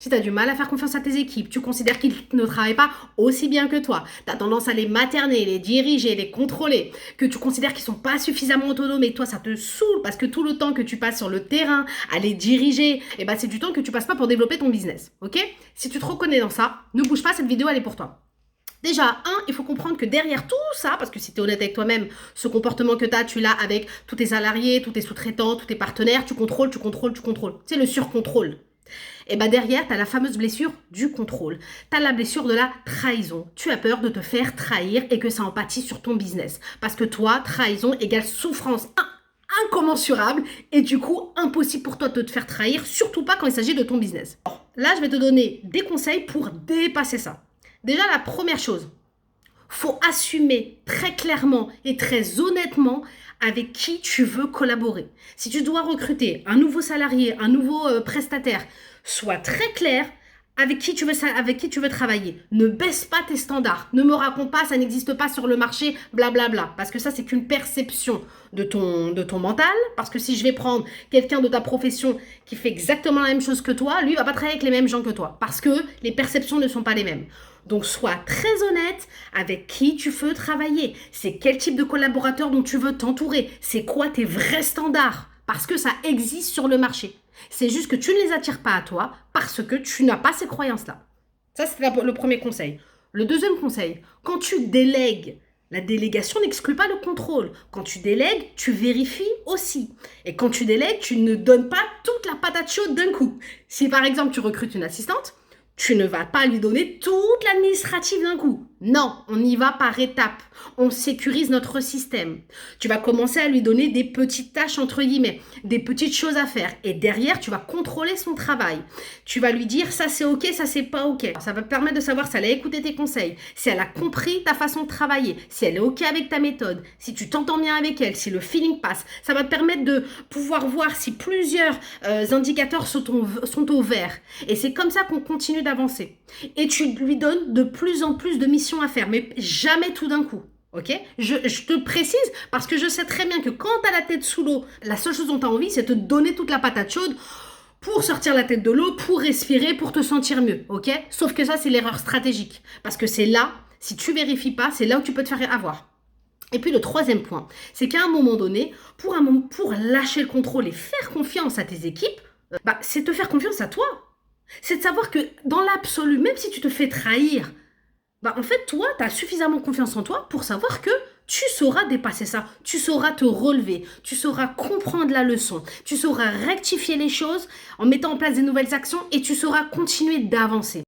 Si tu as du mal à faire confiance à tes équipes, tu considères qu'ils ne travaillent pas aussi bien que toi, tu as tendance à les materner, les diriger, les contrôler, que tu considères qu'ils sont pas suffisamment autonomes et toi ça te saoule parce que tout le temps que tu passes sur le terrain à les diriger, eh ben c'est du temps que tu passes pas pour développer ton business, ok? Si tu te reconnais dans ça, ne bouge pas, cette vidéo elle est pour toi. Déjà, il faut comprendre que derrière tout ça, parce que si tu es honnête avec toi-même, ce comportement que tu l'as avec tous tes salariés, tous tes sous-traitants, tous tes partenaires, tu contrôles. C'est le surcontrôle. Et bien derrière, tu as la fameuse blessure du contrôle. Tu as la blessure de la trahison. Tu as peur de te faire trahir et que ça en pâtisse sur ton business. Parce que toi, trahison égale souffrance incommensurable et du coup, impossible pour toi de te faire trahir, surtout pas quand il s'agit de ton business. Alors, là, je vais te donner des conseils pour dépasser ça. Déjà, la première chose, faut assumer très clairement et très honnêtement avec qui tu veux collaborer. Si tu dois recruter un nouveau salarié, un nouveau prestataire, sois très clair avec qui tu veux travailler. Ne baisse pas tes standards. Ne me raconte pas, ça n'existe pas sur le marché, blablabla. Parce que ça, c'est qu'une perception de ton mental. Parce que si je vais prendre quelqu'un de ta profession qui fait exactement la même chose que toi, lui, il va pas travailler avec les mêmes gens que toi. Parce que les perceptions ne sont pas les mêmes. Donc, sois très honnête avec qui tu veux travailler. C'est quel type de collaborateur dont tu veux t'entourer. C'est quoi tes vrais standards? Parce que ça existe sur le marché. C'est juste que tu ne les attires pas à toi parce que tu n'as pas ces croyances-là. Ça, c'est le premier conseil. Le deuxième conseil, quand tu délègues, la délégation n'exclut pas le contrôle. Quand tu délègues, tu vérifies aussi. Et quand tu délègues, tu ne donnes pas toute la patate chaude d'un coup. Si par exemple, tu recrutes une assistante, tu ne vas pas lui donner toute l'administrative d'un coup. Non, on y va par étapes. On sécurise notre système. Tu vas commencer à lui donner des petites tâches, entre guillemets, des petites choses à faire. Et derrière, tu vas contrôler son travail. Tu vas lui dire, ça c'est ok, ça c'est pas ok. Ça va te permettre de savoir si elle a écouté tes conseils, si elle a compris ta façon de travailler, si elle est ok avec ta méthode, si tu t'entends bien avec elle, si le feeling passe. Ça va te permettre de pouvoir voir si plusieurs indicateurs sont au vert. Et c'est comme ça qu'on continue d'avancer. Et tu lui donnes de plus en plus de missions à faire, mais jamais tout d'un coup. Ok, je te précise parce que je sais très bien que quand tu as la tête sous l'eau, la seule chose dont tu as envie, c'est de te donner toute la patate chaude pour sortir la tête de l'eau, pour respirer, pour te sentir mieux. Ok, sauf que ça, c'est l'erreur stratégique. Parce que c'est là, si tu vérifies pas, c'est là où tu peux te faire avoir. Et puis le troisième point, c'est qu'à un moment donné, pour lâcher le contrôle et faire confiance à tes équipes, c'est te faire confiance à toi. C'est de savoir que dans l'absolu, même si tu te fais trahir, en fait, toi, tu as suffisamment confiance en toi pour savoir que tu sauras dépasser ça, tu sauras te relever, tu sauras comprendre la leçon, tu sauras rectifier les choses en mettant en place des nouvelles actions et tu sauras continuer d'avancer.